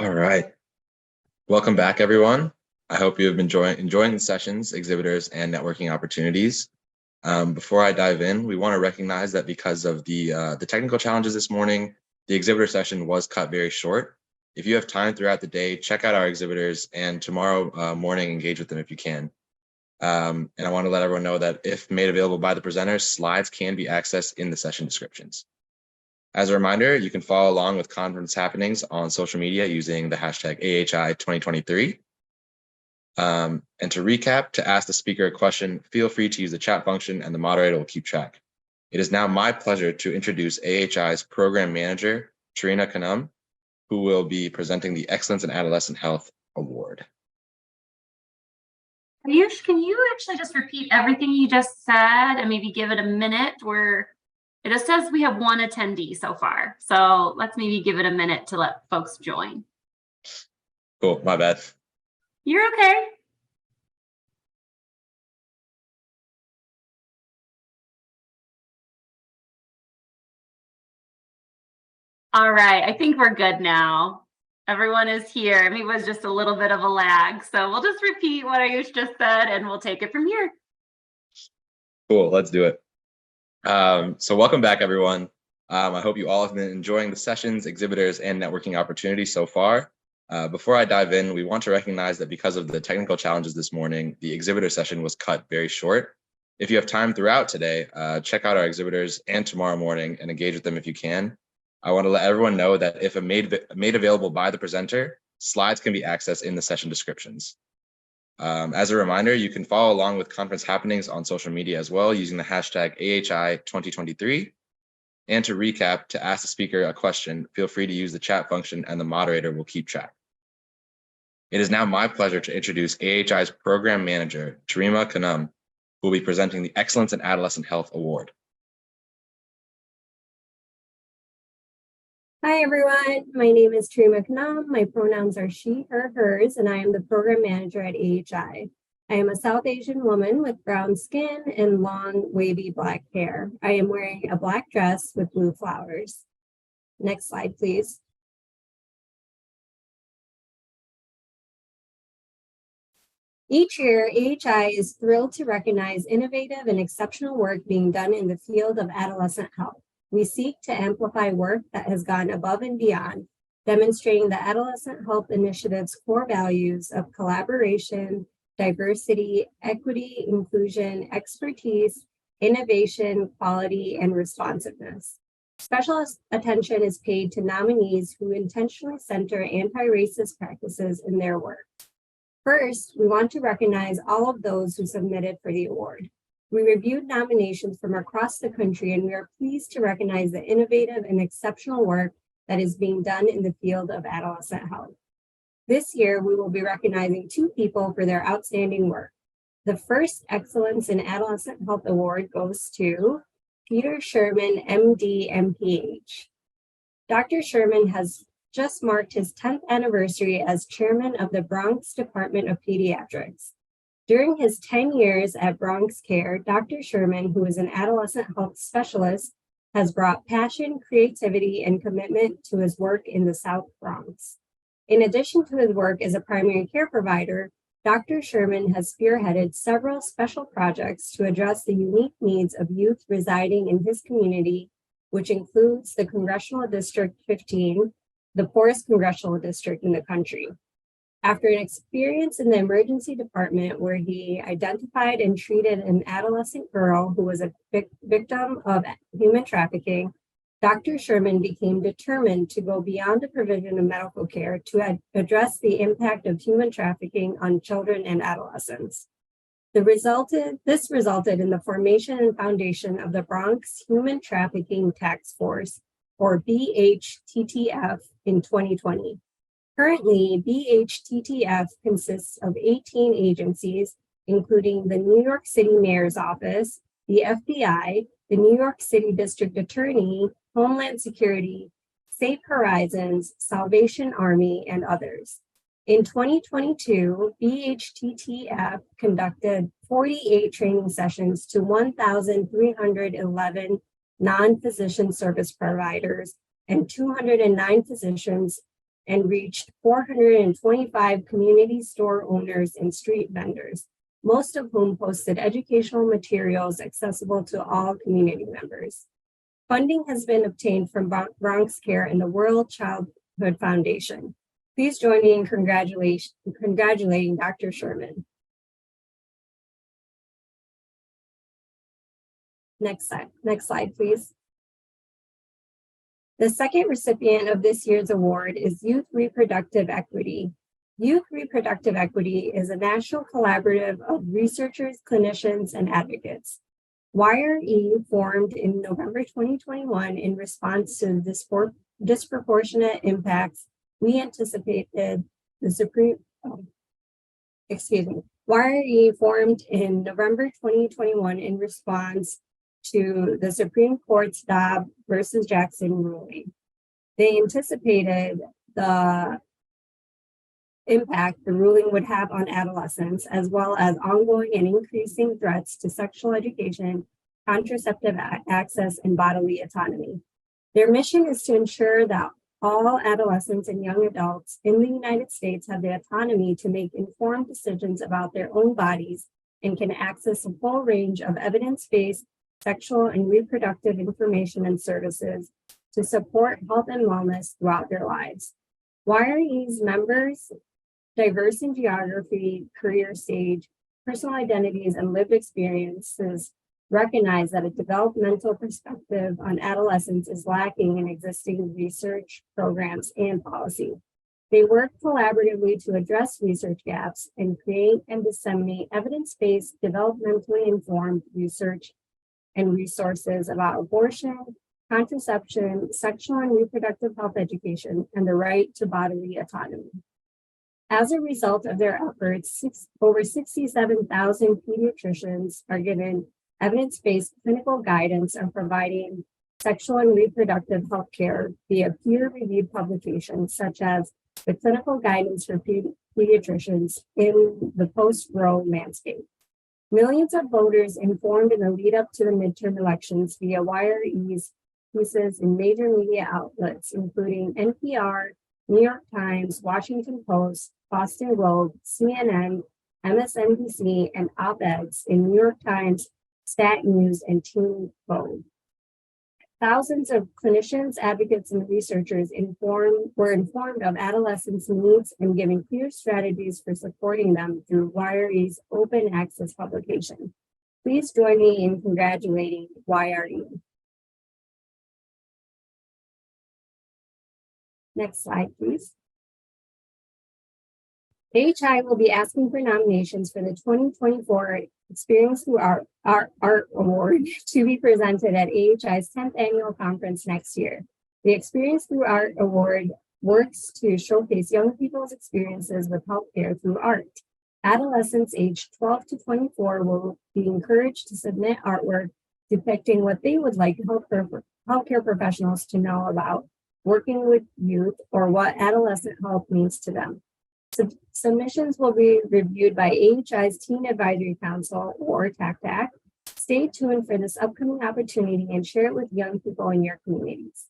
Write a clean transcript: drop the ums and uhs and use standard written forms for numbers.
All right. Welcome back, everyone. I hope you have been enjoying the sessions, exhibitors, and networking opportunities. Before I dive in, we want to recognize that because of the technical challenges this morning, the exhibitor session was cut very short. If you have time throughout the day, check out our exhibitors, and tomorrow morning, engage with them if you can. And I want to let everyone know that if made available by the presenters, slides can be accessed in the session descriptions. As a reminder, you can follow along with conference happenings on social media using the hashtag AHI 2023. And to recap, to ask the speaker a question, feel free to use the chat function and the moderator will keep track. It is now my pleasure to introduce AHI's Program Manager, Trina Kanum, who will be presenting the Excellence in Adolescent Health Award. Ayush, can you actually just repeat everything you just said and maybe give it a minute? It just says we have one attendee so far. So let's maybe give it a minute to let folks join. Cool, my bad. You're okay. All right, I think we're good now. Everyone is here. I mean, it was just a little bit of a lag. So we'll just repeat what Ayush just said and we'll take it from here. Cool, let's do it. So welcome back, everyone. I hope you all have been enjoying the sessions, exhibitors, and networking opportunities so far. Before I dive in, we want to recognize that because of the technical challenges this morning, the exhibitor session was cut very short. If you have time throughout today, check out our exhibitors and tomorrow morning and engage with them if you can. I want to let everyone know that if made available by the presenter, slides can be accessed in the session descriptions. As a reminder, you can follow along with conference happenings on social media as well using the hashtag AHI 2023. And to recap, to ask the speaker a question, feel free to use the chat function and the moderator will keep track. It is now my pleasure to introduce AHI's Program Manager, Trina Kanum, who will be presenting the Excellence in Adolescent Health Award. Hi, everyone. My name is Trina Kanum. My pronouns are she, her, hers, and I am the program manager at AHI. I am a South Asian woman with brown skin and long, wavy black hair. I am wearing a black dress with blue flowers. Next slide, please. Each year, AHI is thrilled to recognize innovative and exceptional work being done in the field of adolescent health. We seek to amplify work that has gone above and beyond, demonstrating the Adolescent Health Initiative's core values of collaboration, diversity, equity, inclusion, expertise, innovation, quality, and responsiveness. Special attention is paid to nominees who intentionally center anti-racist practices in their work. First, we want to recognize all of those who submitted for the award. We reviewed nominations from across the country, and we are pleased to recognize the innovative and exceptional work that is being done in the field of adolescent health. This year, we will be recognizing 2 people for their outstanding work. The first Excellence in Adolescent Health Award goes to Peter Sherman, MD, MPH. Dr. Sherman has just marked his 10th anniversary as chairman of the Bronx Department of Pediatrics. During his 10 years at Bronx Care, Dr. Sherman, who is an adolescent health specialist, has brought passion, creativity, and commitment to his work in the South Bronx. In addition to his work as a primary care provider, Dr. Sherman has spearheaded several special projects to address the unique needs of youth residing in his community, which includes the Congressional District 15, the poorest congressional district in the country. After an experience in the emergency department where he identified and treated an adolescent girl who was a victim of human trafficking, Dr. Sherman became determined to go beyond the provision of medical care to address the impact of human trafficking on children and adolescents. This resulted in the formation and foundation of the Bronx Human Trafficking Task Force, or BHTTF, in 2020. Currently, BHTTF consists of 18 agencies, including the New York City Mayor's Office, the FBI, the New York City District Attorney, Homeland Security, Safe Horizons, Salvation Army, and others. In 2022, BHTTF conducted 48 training sessions to 1,311 non-physician service providers and 209 physicians and reached 425 community store owners and street vendors, most of whom posted educational materials accessible to all community members. Funding has been obtained from Bronx Care and the World Childhood Foundation. Please join me in congratulating Dr. Sherman. Next slide, please. The second recipient of this year's award is Youth Reproductive Equity. Youth Reproductive Equity is a national collaborative of researchers, clinicians, and advocates. YRE formed in November 2021 in response to disproportionate impacts we anticipated YRE formed in November 2021 in response to the Supreme Court's Dobbs versus Jackson ruling. They anticipated the impact the ruling would have on adolescents, as well as ongoing and increasing threats to sexual education, contraceptive access, and bodily autonomy. Their mission is to ensure that all adolescents and young adults in the United States have the autonomy to make informed decisions about their own bodies and can access a full range of evidence-based sexual and reproductive information and services to support health and wellness throughout their lives. YRE's members, diverse in geography, career stage, personal identities, and lived experiences, recognize that a developmental perspective on adolescence is lacking in existing research programs and policy. They work collaboratively to address research gaps and create and disseminate evidence-based, developmentally informed research and resources about abortion, contraception, sexual and reproductive health education, and the right to bodily autonomy. As a result of their efforts, over 67,000 pediatricians are given evidence-based clinical guidance on providing sexual and reproductive health care via peer-reviewed publications, such as the Clinical Guidance for Pediatricians in the Post-Roe Landscape. Millions of voters informed in the lead up to the midterm elections via YRE's pieces in major media outlets, including NPR, New York Times, Washington Post, Boston Globe, CNN, MSNBC, and op-eds in New York Times, Stat News, and Teen Vogue. Thousands of clinicians, advocates, and researchers were informed of adolescents' needs and given clear strategies for supporting them through YRE's open access publication. Please join me in congratulating YRE. Next slide, please. AHI will be asking for nominations for the 2024 Experience Through Art Award to be presented at AHI's 10th annual conference next year. The Experience Through Art Award works to showcase young people's experiences with healthcare through art. Adolescents aged 12 to 24 will be encouraged to submit artwork depicting what they would like healthcare professionals to know about working with youth or what adolescent health means to them. Submissions will be reviewed by AHI's Teen Advisory Council, or TACTAC. Stay tuned for this upcoming opportunity and share it with young people in your communities.